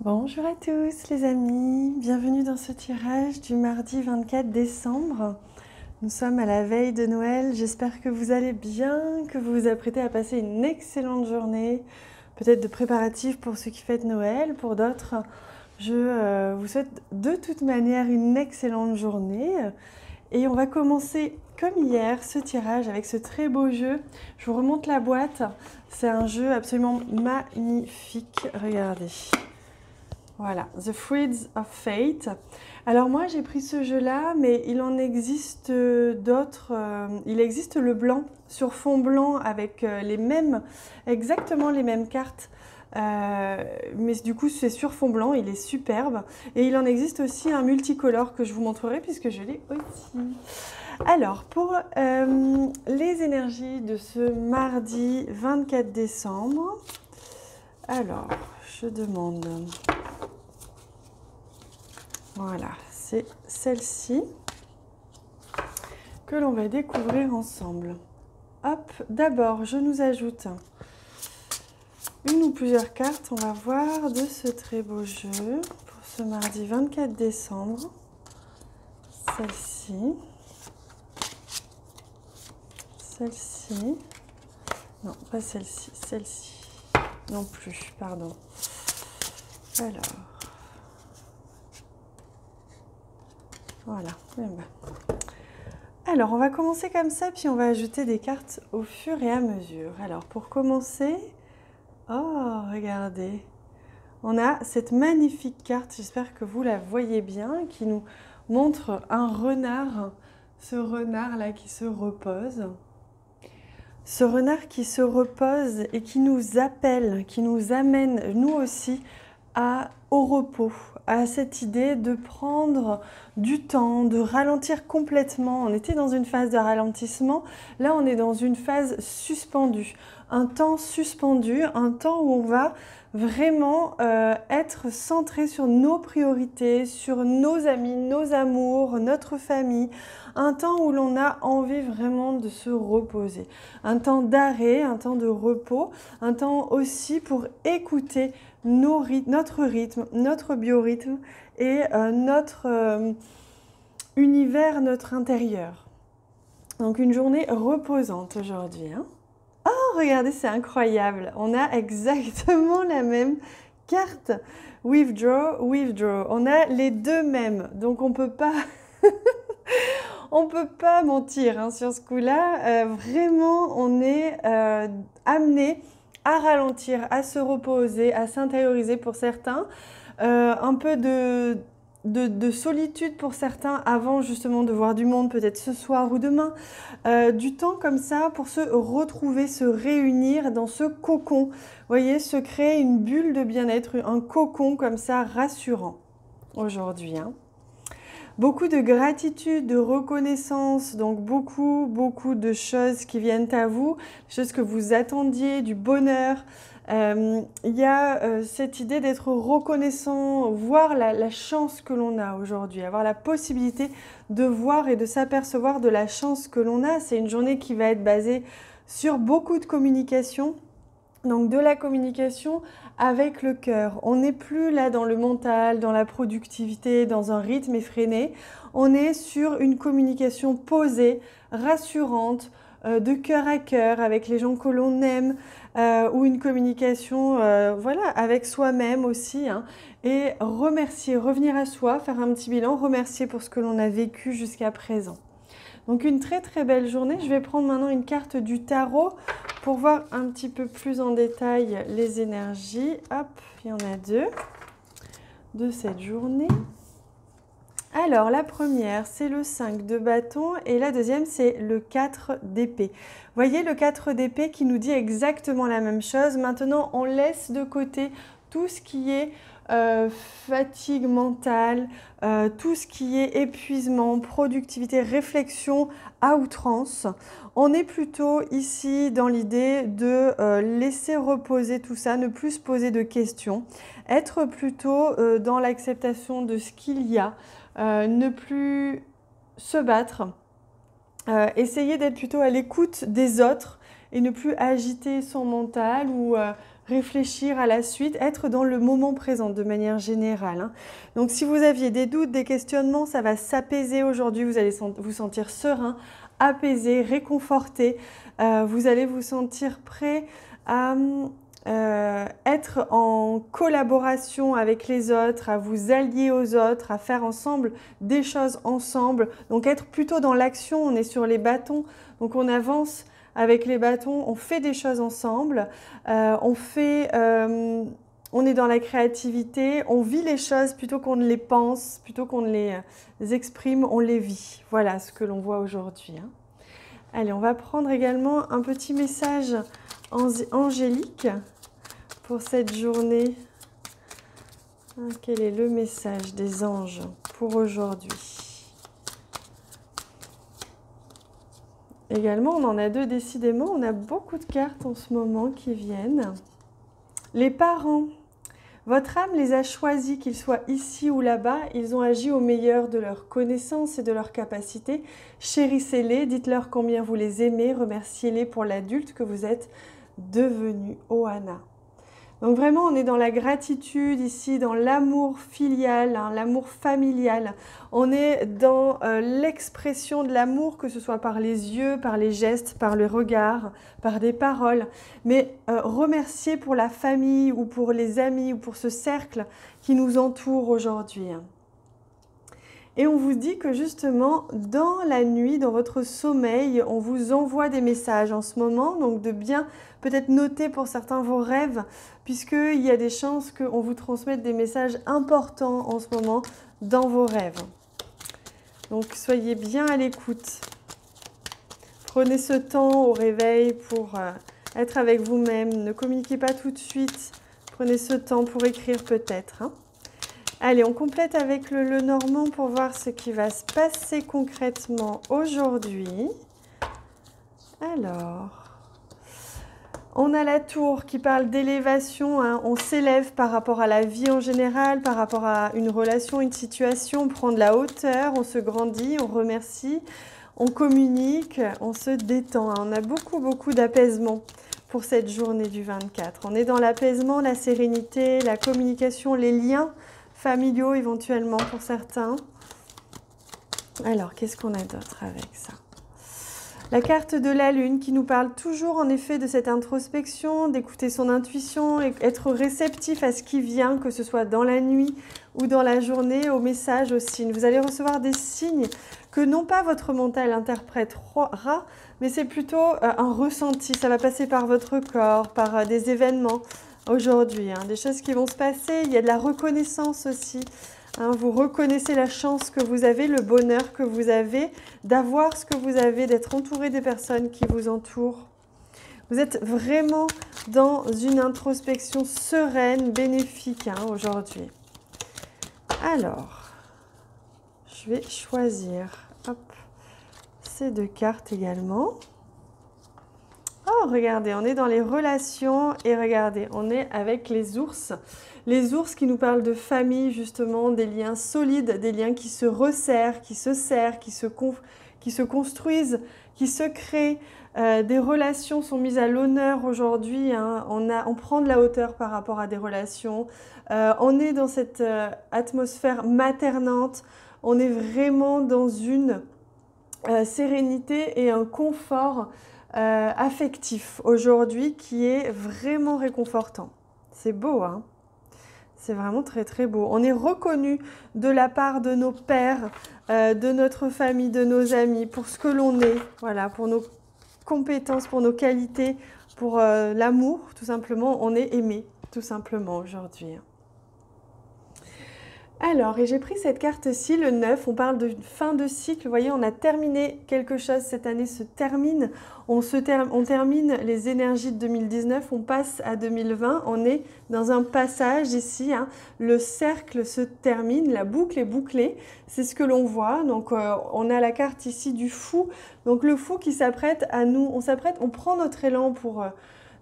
Bonjour à tous les amis, bienvenue dans ce tirage du mardi 24 décembre. Nous sommes à la veille de Noël, j'espère que vous allez bien, que vous vous apprêtez à passer une excellente journée, peut-être de préparatifs pour ceux qui fêtent Noël, pour d'autres. Je vous souhaite de toute manière une excellente journée et on va commencer comme hier ce tirage avec ce très beau jeu. Je vous remonte la boîte, c'est un jeu absolument magnifique, regardez. Voilà, The Threads of Fate. Alors moi j'ai pris ce jeu-là, mais il en existe d'autres. Il existe le blanc sur fond blanc avec exactement les mêmes cartes. Mais du coup c'est sur fond blanc, il est superbe. Et il en existe aussi un multicolore que je vous montrerai puisque je l'ai aussi. Alors pour les énergies de ce mardi 24 décembre, alors je demande... Voilà, c'est celle-ci que l'on va découvrir ensemble. Hop, d'abord, je nous ajoute une ou plusieurs cartes, on va voir, de ce très beau jeu pour ce mardi 24 décembre. Celle-ci. Celle-ci. Non, pas celle-ci, celle-ci. Non plus, pardon. Alors... Voilà. Alors, on va commencer comme ça, puis on va ajouter des cartes au fur et à mesure. Alors, pour commencer... Oh, regardez. On a cette magnifique carte, j'espère que vous la voyez bien, qui nous montre un renard. Ce renard-là qui se repose. Ce renard qui se repose et qui nous appelle, qui nous amène, nous aussi, au repos, à cette idée de prendre du temps, de ralentir complètement. On était dans une phase de ralentissement, là on est dans une phase suspendue, un temps suspendu, un temps où on va vraiment être centré sur nos priorités, sur nos amis, nos amours, notre famille, un temps où l'on a envie vraiment de se reposer, un temps d'arrêt, un temps de repos, un temps aussi pour écouter notre rythme, notre biorhythme et notre univers, notre intérieur. Donc une journée reposante aujourd'hui. Hein. Oh, regardez, c'est incroyable. On a exactement la même carte. Withdraw, withdraw. On a les deux mêmes. Donc on peut pas... on peut pas mentir hein, sur ce coup-là. Vraiment, on est amené à ralentir, à se reposer, à s'intérioriser pour certains, un peu de solitude pour certains avant justement de voir du monde, peut-être ce soir ou demain, du temps comme ça pour se retrouver, se réunir dans ce cocon, vous voyez, se créer une bulle de bien-être, un cocon comme ça rassurant aujourd'hui. Hein. Beaucoup de gratitude, de reconnaissance, donc beaucoup de choses qui viennent à vous, des choses que vous attendiez, du bonheur. Il y a cette idée d'être reconnaissant, voir la chance que l'on a aujourd'hui, avoir la possibilité de voir et de s'apercevoir de la chance que l'on a. C'est une journée qui va être basée sur beaucoup de communication. Donc de la communication avec le cœur. On n'est plus là dans le mental, dans la productivité, dans un rythme effréné. On est sur une communication posée, rassurante, de cœur à cœur avec les gens que l'on aime, ou une communication voilà, avec soi-même aussi. Hein, et remercier, revenir à soi, faire un petit bilan, remercier pour ce que l'on a vécu jusqu'à présent. Donc une très belle journée. Je vais prendre maintenant une carte du tarot pour voir un petit peu plus en détail les énergies. Hop, il y en a deux de cette journée. Alors la première c'est le 5 de bâton et la deuxième c'est le 4 d'épée. Vous voyez le 4 d'épée qui nous dit exactement la même chose. Maintenant on laisse de côté tout ce qui est fatigue mentale, tout ce qui est épuisement, productivité, réflexion à outrance. On est plutôt ici dans l'idée de laisser reposer tout ça, ne plus se poser de questions, être plutôt dans l'acceptation de ce qu'il y a, ne plus se battre, essayer d'être plutôt à l'écoute des autres et ne plus agiter son mental ou réfléchir à la suite, être dans le moment présent de manière générale, hein. Donc si vous aviez des doutes, des questionnements, ça va s'apaiser aujourd'hui, vous allez vous sentir serein, apaisé, réconforté, vous allez vous sentir prêt à être en collaboration avec les autres, à vous allier aux autres, à faire ensemble des choses ensemble. Donc être plutôt dans l'action, on est sur les bâtons, donc on avance avec les bâtons, on fait des choses ensemble, on est dans la créativité, on vit les choses plutôt qu'on ne les pense, plutôt qu'on ne les exprime, on les vit. Voilà ce que l'on voit aujourd'hui, hein. Allez, on va prendre également un petit message angélique pour cette journée. Quel est le message des anges pour aujourd'hui? Également, on en a deux, décidément. On a beaucoup de cartes en ce moment qui viennent. Les parents. Votre âme les a choisis, qu'ils soient ici ou là-bas. Ils ont agi au meilleur de leurs connaissances et de leurs capacités. Chérissez-les, dites-leur combien vous les aimez, remerciez-les pour l'adulte que vous êtes devenu. Ohana. Donc vraiment, on est dans la gratitude ici, dans l'amour filial, hein, l'amour familial. On est dans l'expression de l'amour, que ce soit par les yeux, par les gestes, par le regard, par des paroles. Mais remercier pour la famille ou pour les amis ou pour ce cercle qui nous entoure aujourd'hui. Et on vous dit que justement, dans la nuit, dans votre sommeil, on vous envoie des messages en ce moment. Donc de bien peut-être noter pour certains vos rêves, puisqu'il y a des chances qu'on vous transmette des messages importants en ce moment dans vos rêves. Donc soyez bien à l'écoute. Prenez ce temps au réveil pour être avec vous-même. Ne communiquez pas tout de suite. Prenez ce temps pour écrire peut-être, hein. Allez, on complète avec le Lenormand pour voir ce qui va se passer concrètement aujourd'hui. Alors, on a la tour qui parle d'élévation, hein. On s'élève par rapport à la vie en général, par rapport à une relation, une situation, on prend de la hauteur, on se grandit, on remercie, on communique, on se détend, hein. On a beaucoup d'apaisement pour cette journée du 24. On est dans l'apaisement, la sérénité, la communication, les liens familiaux éventuellement pour certains. Alors, qu'est-ce qu'on a d'autre avec ça? La carte de la lune qui nous parle toujours en effet de cette introspection, d'écouter son intuition et être réceptif à ce qui vient, que ce soit dans la nuit ou dans la journée, aux messages, aux signes. Vous allez recevoir des signes que non pas votre mental interprétera, mais c'est plutôt un ressenti. Ça va passer par votre corps, par des événements aujourd'hui, hein, des choses qui vont se passer. Il y a de la reconnaissance aussi, hein, vous reconnaissez la chance que vous avez, le bonheur que vous avez d'avoir ce que vous avez, d'être entouré des personnes qui vous entourent. Vous êtes vraiment dans une introspection sereine, bénéfique, hein, aujourd'hui. Alors, je vais choisir ces deux cartes également. Oh, regardez, on est dans les relations et regardez, on est avec les ours. Les ours qui nous parlent de famille, justement, des liens solides, des liens qui se resserrent, qui se serrent, qui se construisent, qui se créent. Des relations sont mises à l'honneur aujourd'hui, hein. On prend de la hauteur par rapport à des relations. On est dans cette atmosphère maternante. On est vraiment dans une sérénité et un confort affectif aujourd'hui qui est vraiment réconfortant. C'est beau, hein? C'est vraiment très beau. On est reconnu de la part de nos pères, de notre famille, de nos amis, pour ce que l'on est, voilà, pour nos compétences, pour nos qualités, pour l'amour, tout simplement. On est aimé, tout simplement, aujourd'hui. Alors, et j'ai pris cette carte-ci, le 9, on parle de fin de cycle, vous voyez, on a terminé quelque chose, cette année se termine, on termine les énergies de 2019, on passe à 2020, on est dans un passage ici, hein, le cercle se termine, la boucle est bouclée, c'est ce que l'on voit, donc on a la carte ici du fou, donc le fou qui s'apprête à nous, on prend notre élan pour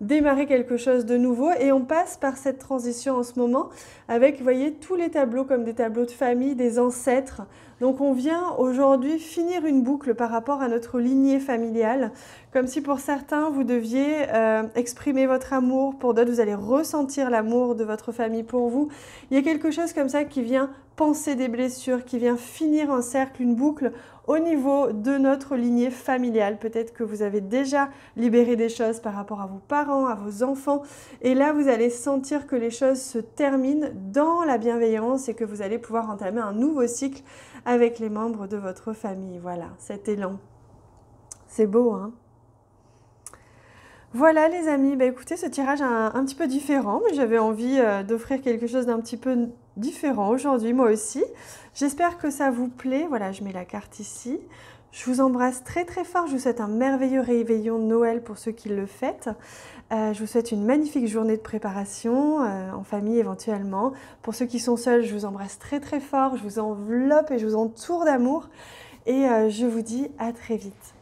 démarrer quelque chose de nouveau. Et on passe par cette transition en ce moment avec, vous voyez, tous les tableaux comme des tableaux de famille, des ancêtres. Donc on vient aujourd'hui finir une boucle par rapport à notre lignée familiale, comme si pour certains vous deviez exprimer votre amour, pour d'autres vous allez ressentir l'amour de votre famille pour vous. Il y a quelque chose comme ça qui vient penser des blessures, qui vient finir un cercle, une boucle au niveau de notre lignée familiale. Peut-être que vous avez déjà libéré des choses par rapport à vos parents, à vos enfants, et là vous allez sentir que les choses se terminent dans la bienveillance et que vous allez pouvoir entamer un nouveau cycle avec les membres de votre famille. Voilà, cet élan. C'est beau, hein? Voilà les amis, bah écoutez, ce tirage est un petit peu différent, mais j'avais envie d'offrir quelque chose d'un petit peu différent aujourd'hui, moi aussi. J'espère que ça vous plaît. Voilà, je mets la carte ici. Je vous embrasse très très fort. Je vous souhaite un merveilleux réveillon de Noël pour ceux qui le fêtent. Je vous souhaite une magnifique journée de préparation, en famille éventuellement. Pour ceux qui sont seuls, je vous embrasse très très fort. Je vous enveloppe et je vous entoure d'amour. Et je vous dis à très vite.